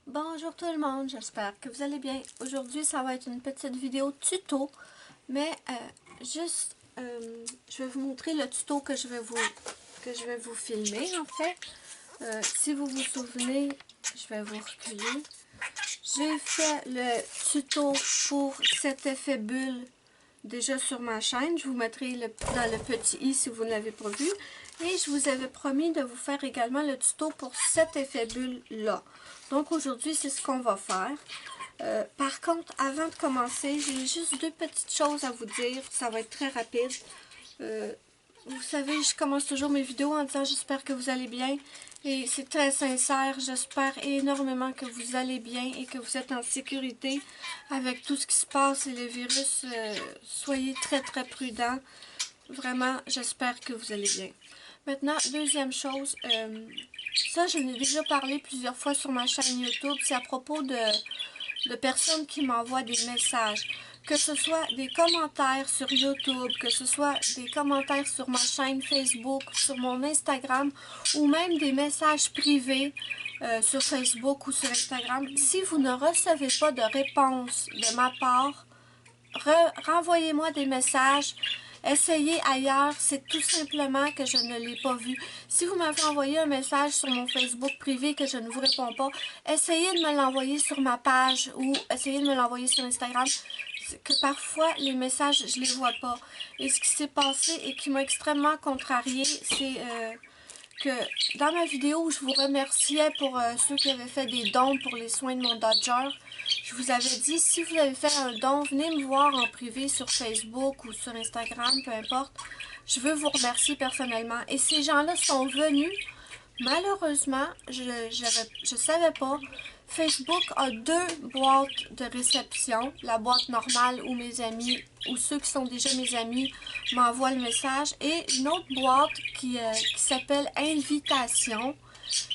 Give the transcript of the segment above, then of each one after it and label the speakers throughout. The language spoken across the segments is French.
Speaker 1: Bonjour tout le monde, j'espère que vous allez bien. Aujourd'hui, ça va être une petite vidéo tuto, mais je vais vous montrer le tuto que je vais vous filmer en fait. Si vous vous souvenez, je vais vous reculer. J'ai fait le tuto pour cet effet bulle déjà sur ma chaîne. Je vous mettrai dans le petit i si vous ne l'avez pas vu. Et je vous avais promis de vous faire également le tuto pour cet effet bulle là. Donc aujourd'hui, c'est ce qu'on va faire. Par contre, avant de commencer, j'ai juste deux petites choses à vous dire. Ça va être très rapide. Vous savez, je commence toujours mes vidéos en disant j'espère que vous allez bien. Et c'est très sincère, j'espère énormément que vous allez bien et que vous êtes en sécurité avec tout ce qui se passe et le virus. Soyez très très prudents. Vraiment, j'espère que vous allez bien. Maintenant, deuxième chose, ça je n'ai déjà parlé plusieurs fois sur ma chaîne YouTube, c'est à propos de personnes qui m'envoient des messages. Que ce soit des commentaires sur YouTube, que ce soit des commentaires sur ma chaîne Facebook, sur mon Instagram, ou même des messages privés sur Facebook ou sur Instagram. Si vous ne recevez pas de réponse de ma part, renvoyez-moi des messages. Essayez ailleurs, c'est tout simplement que je ne l'ai pas vu. Si vous m'avez envoyé un message sur mon Facebook privé que je ne vous réponds pas, essayez de me l'envoyer sur ma page ou essayez de me l'envoyer sur Instagram. Que parfois, les messages, je les vois pas. Et ce qui s'est passé et qui m'a extrêmement contrariée, c'est que dans ma vidéo où je vous remerciais pour ceux qui avaient fait des dons pour les soins de mon Dodger, je vous avais dit, si vous avez fait un don, venez me voir en privé sur Facebook ou sur Instagram, peu importe. Je veux vous remercier personnellement. Et ces gens-là sont venus. Malheureusement, je savais pas. Facebook a deux boîtes de réception. La boîte normale où mes amis, ou ceux qui sont déjà mes amis, m'envoient le message. Et une autre boîte qui s'appelle Invitation.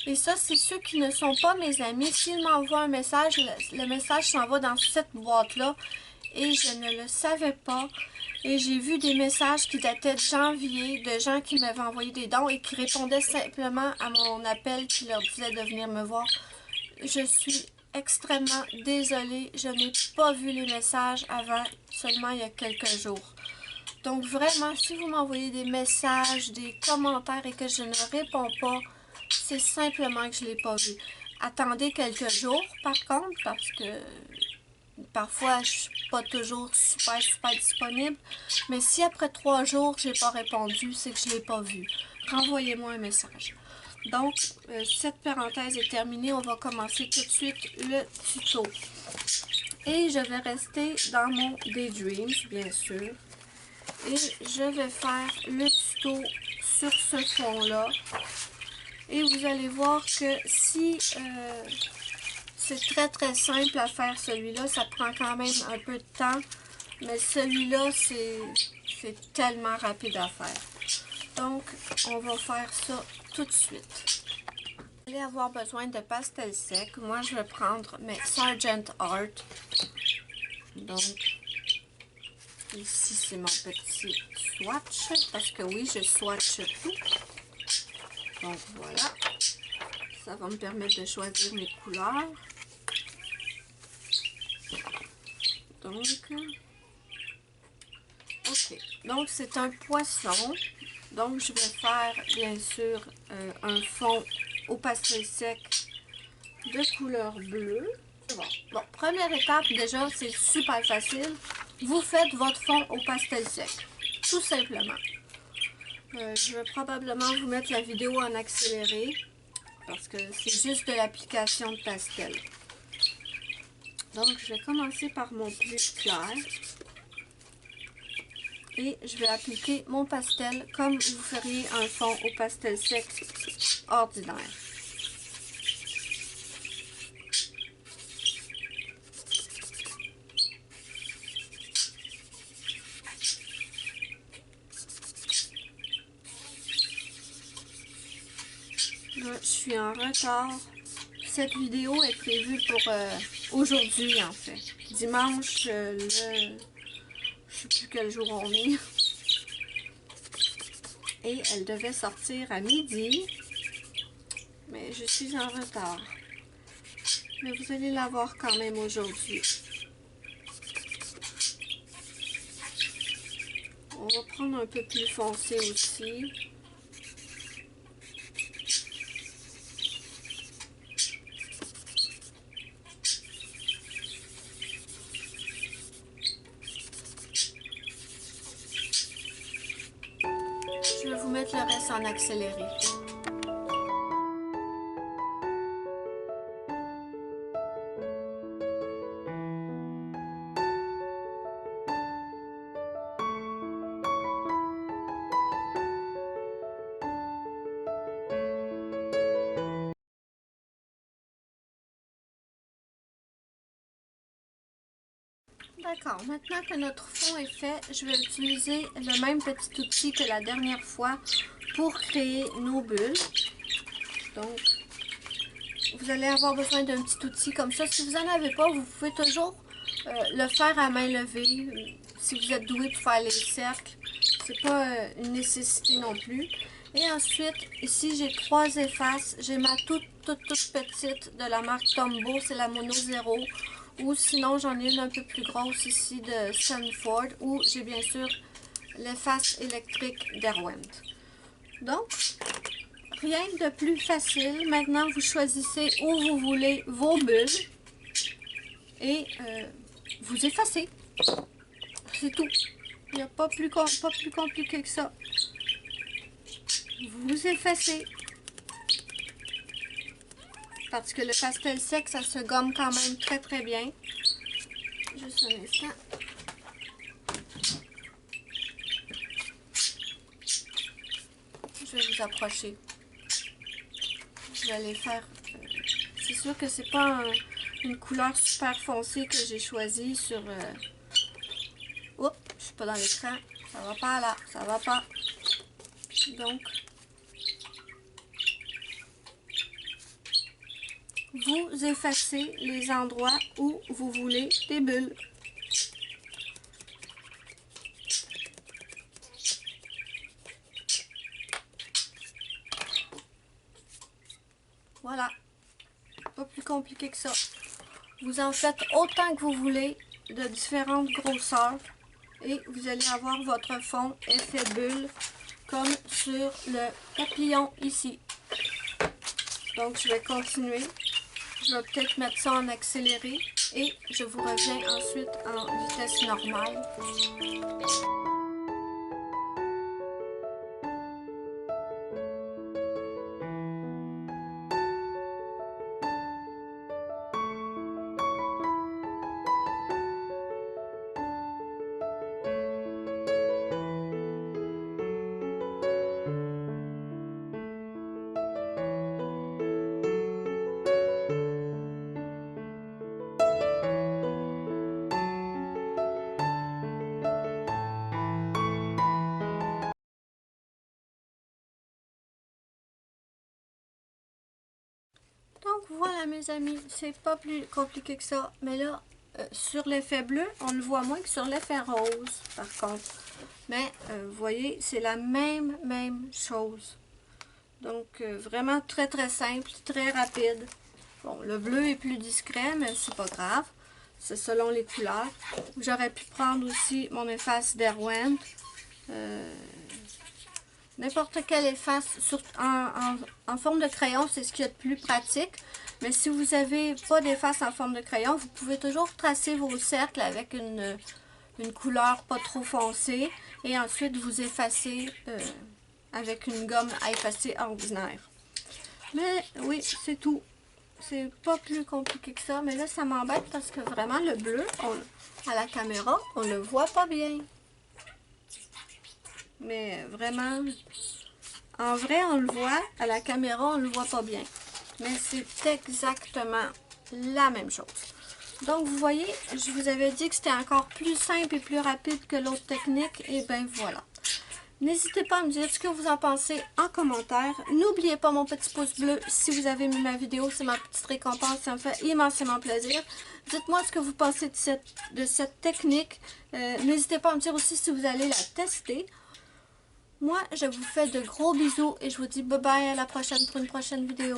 Speaker 1: Et ça, c'est ceux qui ne sont pas mes amis. S'ils m'envoient un message, le message s'en va dans cette boîte-là. Et je ne le savais pas. Et j'ai vu des messages qui dataient de janvier, de gens qui m'avaient envoyé des dons et qui répondaient simplement à mon appel qui leur disait de venir me voir. Je suis extrêmement désolée. Je n'ai pas vu les messages avant, seulement il y a quelques jours. Donc vraiment, si vous m'envoyez des messages, des commentaires et que je ne réponds pas, c'est simplement que je ne l'ai pas vu. Attendez quelques jours par contre, parce que parfois je ne suis pas toujours super disponible. Mais si après 3 jours je n'ai pas répondu, c'est que je ne l'ai pas vu. Renvoyez-moi un message. Donc, cette parenthèse est terminée. On va commencer tout de suite le tuto. Et je vais rester dans mon Daydreams, bien sûr. Et je vais faire le tuto sur ce fond-là. Et vous allez voir que si c'est très simple à faire celui-là, ça prend quand même un peu de temps. Mais celui-là, c'est tellement rapide à faire. Donc, on va faire ça tout de suite. Vous allez avoir besoin de pastel sec. Moi, je vais prendre mes Sargent Art. Donc, ici, c'est mon petit swatch. Parce que oui, je swatch tout. Donc, voilà. Ça va me permettre de choisir mes couleurs. Donc, ok. Donc, c'est un poisson. Donc, je vais faire, bien sûr, un fond au pastel sec de couleur bleue. Bon, première étape, déjà, c'est super facile. Vous faites votre fond au pastel sec. Tout simplement. Je vais probablement vous mettre la vidéo en accéléré. Parce que c'est juste de l'application de pastel. Donc, je vais commencer par mon plus clair. Et je vais appliquer mon pastel comme vous feriez un fond au pastel sec ordinaire. Là, je suis en retard. Cette vidéo est prévue pour aujourd'hui, en fait. Dimanche, je sais plus quel jour on est. Et elle devait sortir à midi. Mais je suis en retard. mais vous allez l'avoir quand même aujourd'hui. On va prendre un peu plus foncé aussi. Je vais vous mettre le reste en accéléré. D'accord, maintenant que notre fond est fait, je vais utiliser le même petit outil que la dernière fois pour créer nos bulles. Donc, vous allez avoir besoin d'un petit outil comme ça. Si vous n'en avez pas, vous pouvez toujours le faire à main levée. Si vous êtes doué pour faire les cercles, c'est pas une nécessité non plus. Et ensuite, ici, j'ai 3 effaces. J'ai ma toute petite de la marque Tombow, c'est la Mono 0. Ou sinon, j'en ai une un peu plus grosse ici de Stanford. Ou j'ai bien sûr l'efface électrique d'Erwent. Donc, rien de plus facile. Maintenant, vous choisissez où vous voulez vos bulles et vous effacez. C'est tout. Il n'y a pas plus compliqué que ça. Vous effacez. Parce que le pastel sec, ça se gomme quand même très bien. Juste un instant. Je vais vous approcher. Je vais aller faire... c'est sûr que c'est pas une couleur super foncée que j'ai choisie sur... Oups, je suis pas dans l'écran. Ça va pas là, ça va pas. Donc, vous effacez les endroits où vous voulez des bulles. Voilà. Pas plus compliqué que ça. Vous en faites autant que vous voulez, de différentes grosseurs. Et vous allez avoir votre fond effet bulle, comme sur le papillon ici. Donc, je vais continuer. Je vais peut-être mettre ça en accéléré. Et je vous reviens ensuite en vitesse normale. Donc voilà mes amis, c'est pas plus compliqué que ça. Mais là, sur l'effet bleu, on le voit moins que sur l'effet rose par contre. Mais vous voyez, c'est la même chose. Donc vraiment très simple, très rapide. Bon, le bleu est plus discret, mais c'est pas grave. C'est selon les couleurs. J'aurais pu prendre aussi mon efface d'Erwent. N'importe quelle efface en forme de crayon, c'est ce qu'il y a de plus pratique. Mais si vous n'avez pas d'efface en forme de crayon, vous pouvez toujours tracer vos cercles avec une couleur pas trop foncée. Et ensuite, vous effacez avec une gomme à effacer ordinaire. Mais oui, c'est tout. C'est pas plus compliqué que ça. Mais là, ça m'embête parce que vraiment, le bleu, à la caméra, on le voit pas bien. Mais vraiment, en vrai, on le voit. À la caméra, on le voit pas bien. Mais c'est exactement la même chose. Donc, vous voyez, je vous avais dit que c'était encore plus simple et plus rapide que l'autre technique. Et bien, voilà. N'hésitez pas à me dire ce que vous en pensez en commentaire. N'oubliez pas mon petit pouce bleu si vous avez aimé ma vidéo. C'est ma petite récompense. Ça me fait immensément plaisir. Dites-moi ce que vous pensez de cette technique. N'hésitez pas à me dire aussi si vous allez la tester. Moi, je vous fais de gros bisous et je vous dis bye bye à la prochaine pour une prochaine vidéo.